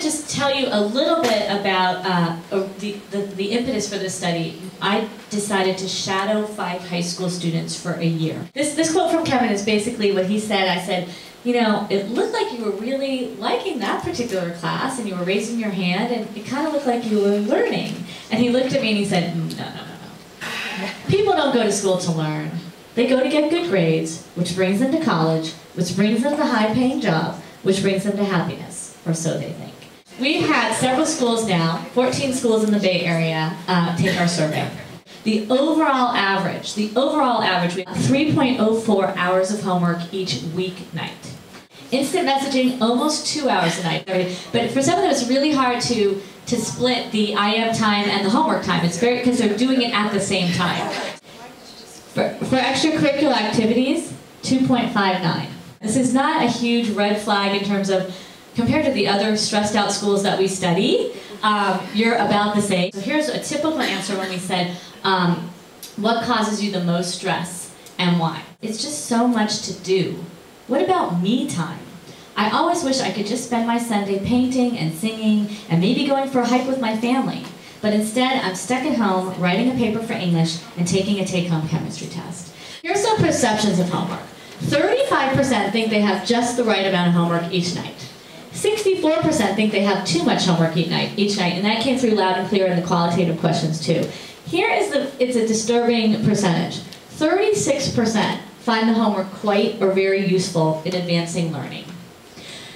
just tell you a little bit about the impetus for this study. I decided to shadow 5 high school students for a year. This quote from Kevin is basically what he said. I said, you know, it looked like you were really liking that particular class and you were raising your hand and it kind of looked like you were learning. And he looked at me and he said, no. People don't go to school to learn. They go to get good grades, which brings them to college, which brings them to high-paying job, which brings them to happiness, or so they think. We've had several schools now, 14 schools in the Bay Area, take our survey. The overall average, we have 3.04 hours of homework each weeknight. Instant messaging, almost 2 hours a night. But for some of them, it's really hard to split the IM time and the homework time. It's very, because they're doing it at the same time. For extracurricular activities, 2.59. This is not a huge red flag in terms of, compared to the other stressed out schools that we study, you're about the same. So here's a typical answer when we said, what causes you the most stress and why? It's just so much to do. What about me time? I always wish I could just spend my Sunday painting and singing and maybe going for a hike with my family. But instead, I'm stuck at home writing a paper for English and taking a take-home chemistry test. Here's some perceptions of homework. 35% think they have just the right amount of homework each night. 64% think they have too much homework each night, and that came through loud and clear in the qualitative questions too. Here is it's a disturbing percentage. 36% find the homework quite or very useful in advancing learning.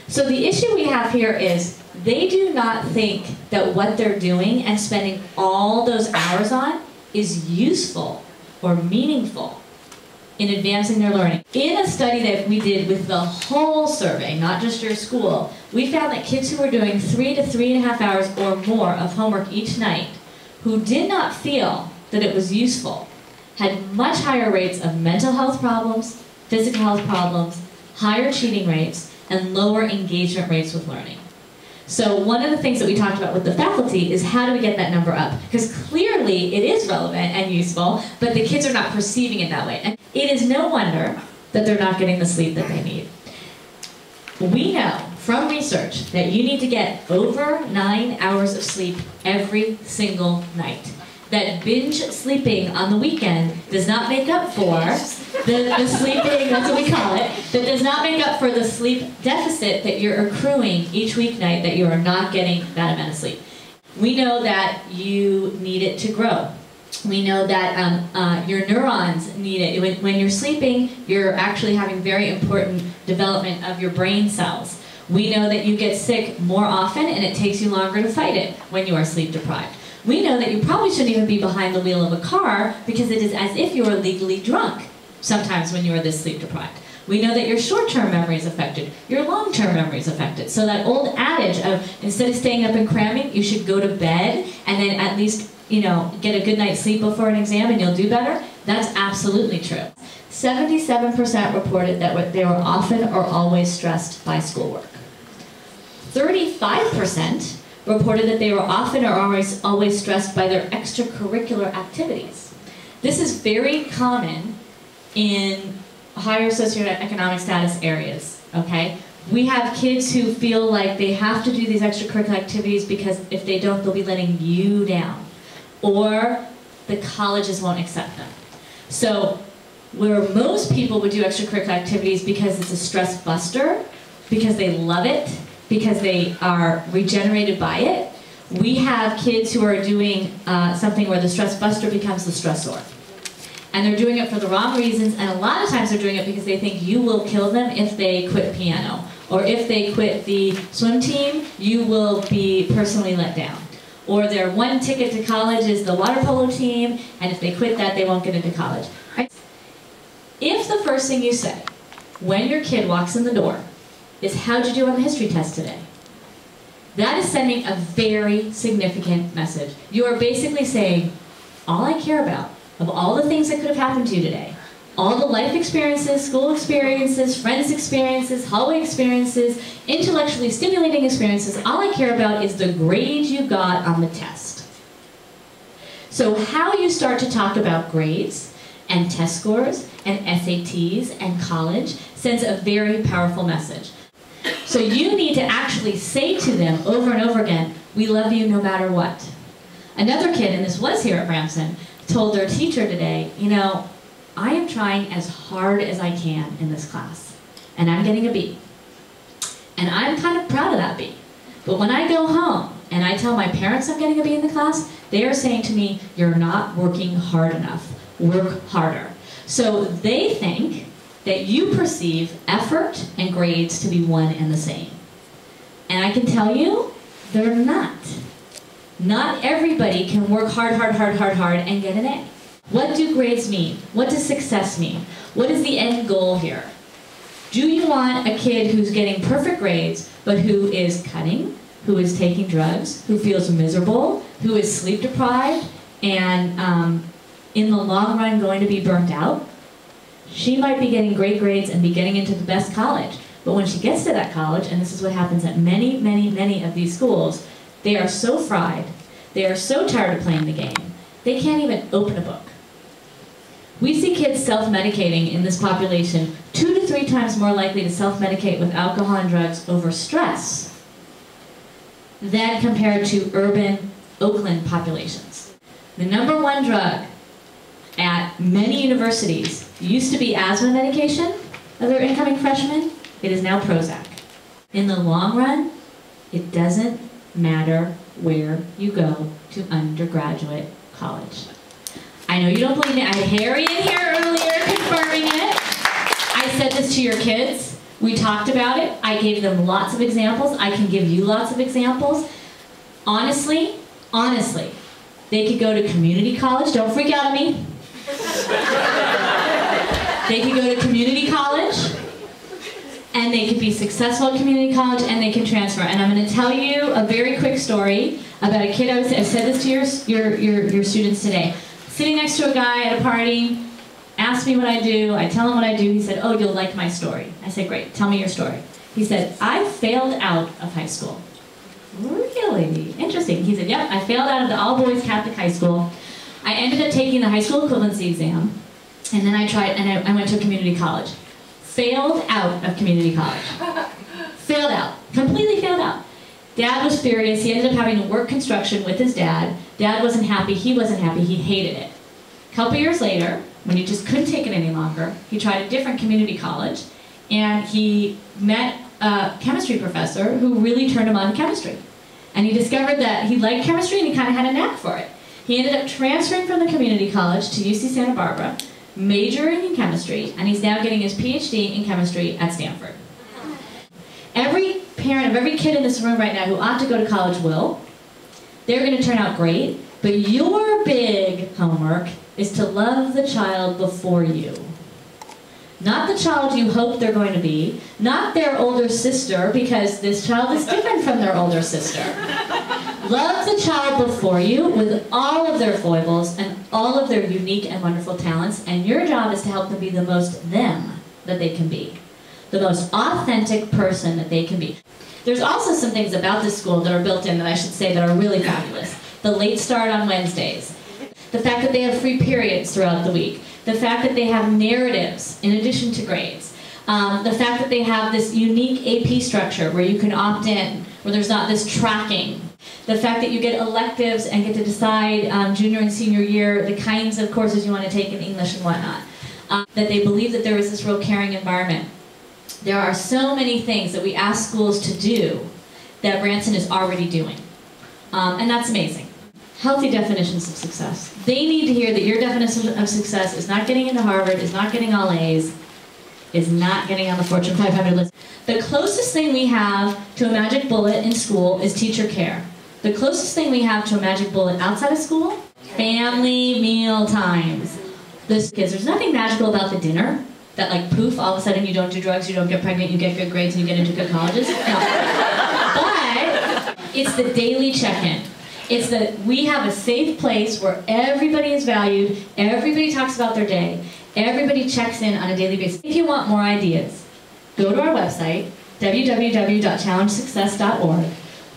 So the issue we have here is they do not think that what they're doing and spending all those hours on is useful or meaningful in advancing their learning. In a study that we did with the whole survey, not just your school, we found that kids who were doing 3 to 3.5 hours or more of homework each night, who did not feel that it was useful, had much higher rates of mental health problems, physical health problems, higher cheating rates, and lower engagement rates with learning. So one of the things that we talked about with the faculty is how do we get that number up? Because clearly it is relevant and useful, but the kids are not perceiving it that way. And it is no wonder that they're not getting the sleep that they need. We know from research that you need to get over 9 hours of sleep every single night. That binge sleeping on the weekend does not make up for the sleeping, that's what we call it, that does not make up for the sleep deficit that you're accruing each weeknight, that you are not getting that amount of sleep. We know that you need it to grow. We know that your neurons need it. When you're sleeping, you're actually having very important development of your brain cells. We know that you get sick more often and it takes you longer to fight it when you are sleep deprived. We know that you probably shouldn't even be behind the wheel of a car because it is as if you are legally drunk sometimes when you are this sleep deprived. We know that your short-term memory is affected, your long-term memory is affected. So that old adage of instead of staying up and cramming, you should go to bed and then at least, you know, get a good night's sleep before an exam and you'll do better, that's absolutely true. 77% reported that they were often or always stressed by schoolwork. 35% reported that they were often or always stressed by their extracurricular activities. This is very common in higher socioeconomic status areas, okay? We have kids who feel like they have to do these extracurricular activities because if they don't, they'll be letting you down, or the colleges won't accept them. So where most people would do extracurricular activities because it's a stress buster, because they love it, because they are regenerated by it, we have kids who are doing something where the stress buster becomes the stressor. And they're doing it for the wrong reasons, and a lot of times they're doing it because they think you will kill them if they quit piano. Or if they quit the swim team, you will be personally let down. Or their one ticket to college is the water polo team, and if they quit that, they won't get into college. Right? If the first thing you say when your kid walks in the door is, how'd you do on the history test today? That is sending a very significant message. You are basically saying, all I care about, of all the things that could have happened to you today, all the life experiences, school experiences, friends experiences, hallway experiences, intellectually stimulating experiences, all I care about is the grade you got on the test. So how you start to talk about grades and test scores and SATs and college sends a very powerful message. So you need to actually say to them over and over again, we love you no matter what. Another kid, and this was here at Branson, told their teacher today, you know, I am trying as hard as I can in this class, and I'm getting a B. And I'm kind of proud of that B. But when I go home and I tell my parents I'm getting a B in the class, they are saying to me, you're not working hard enough. Work harder. So they think that you perceive effort and grades to be one and the same. And I can tell you, they're not. Not everybody can work hard, and get an A. What do grades mean? What does success mean? What is the end goal here? Do you want a kid who's getting perfect grades, but who is cutting, who is taking drugs, who feels miserable, who is sleep deprived, and in the long run going to be burnt out? She might be getting great grades and be getting into the best college, but when she gets to that college, and this is what happens at many of these schools, they are so fried, they are so tired of playing the game, they can't even open a book. We see kids self-medicating in this population 2 to 3 times more likely to self-medicate with alcohol and drugs over stress than compared to urban Oakland populations. The #1 drug at many universities used to be asthma medication of their incoming freshmen. It is now Prozac. In the long run, it doesn't matter where you go to undergraduate college. I know you don't believe me. I had Harry in here earlier confirming it. I said this to your kids. We talked about it. I gave them lots of examples. I can give you lots of examples. Honestly, they could go to community college. Don't freak out on me. They could go to community college, and they could be successful at community college, and they can transfer. And I'm going to tell you a very quick story about a kid. I said this to your students today. Sitting next to a guy at a party, asked me what I do. I tell him what I do. He said, oh, you'll like my story. I said, great, tell me your story. He said, I failed out of high school. Really? Interesting. He said, yep, I failed out of the all-boys Catholic high school. I ended up taking the high school equivalency exam, and then I went to community college. Failed out of community college. Failed out. Completely failed out. Dad was furious. He ended up having to work construction with his dad. Dad wasn't happy. He wasn't happy. He hated it. A couple years later, when he just couldn't take it any longer, he tried a different community college, and he met a chemistry professor who really turned him on to chemistry. And he discovered that he liked chemistry, and he kind of had a knack for it. He ended up transferring from the community college to UC Santa Barbara, majoring in chemistry, and he's now getting his PhD in chemistry at Stanford. Every parent of every kid in this room right now who ought to go to college will. They're going to turn out great, but your big homework is to love the child before you. Not the child you hope they're going to be, not their older sister, because this child is different from their older sister. Love the child before you with all of their foibles and all of their unique and wonderful talents, and your job is to help them be the most them that they can be. The most authentic person that they can be. There's also some things about this school that are built in that I should say that are really fabulous. The late start on Wednesdays. The fact that they have free periods throughout the week. The fact that they have narratives in addition to grades. The fact that they have this unique AP structure where you can opt in, where there's not this tracking. The fact that you get electives and get to decide junior and senior year the kinds of courses you want to take in English and whatnot. That they believe that there is this real caring environment. There are so many things that we ask schools to do that Branson is already doing. And that's amazing. Healthy definitions of success. They need to hear that your definition of success is not getting into Harvard, is not getting all A's, is not getting on the Fortune 500 list. The closest thing we have to a magic bullet in school is teacher care. The closest thing we have to a magic bullet outside of school, family meal times. There's nothing magical about the dinner. That like poof, all of a sudden you don't do drugs, you don't get pregnant, you get good grades, and you get into good colleges. No. But it's the daily check-in. It's that we have a safe place where everybody is valued, everybody talks about their day, everybody checks in on a daily basis. If you want more ideas, go to our website, www.challengesuccess.org.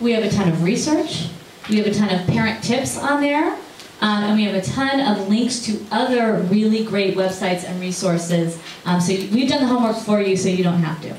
We have a ton of research, we have a ton of parent tips on there, and we have a ton of links to other really great websites and resources. So we've done the homework for you so you don't have to.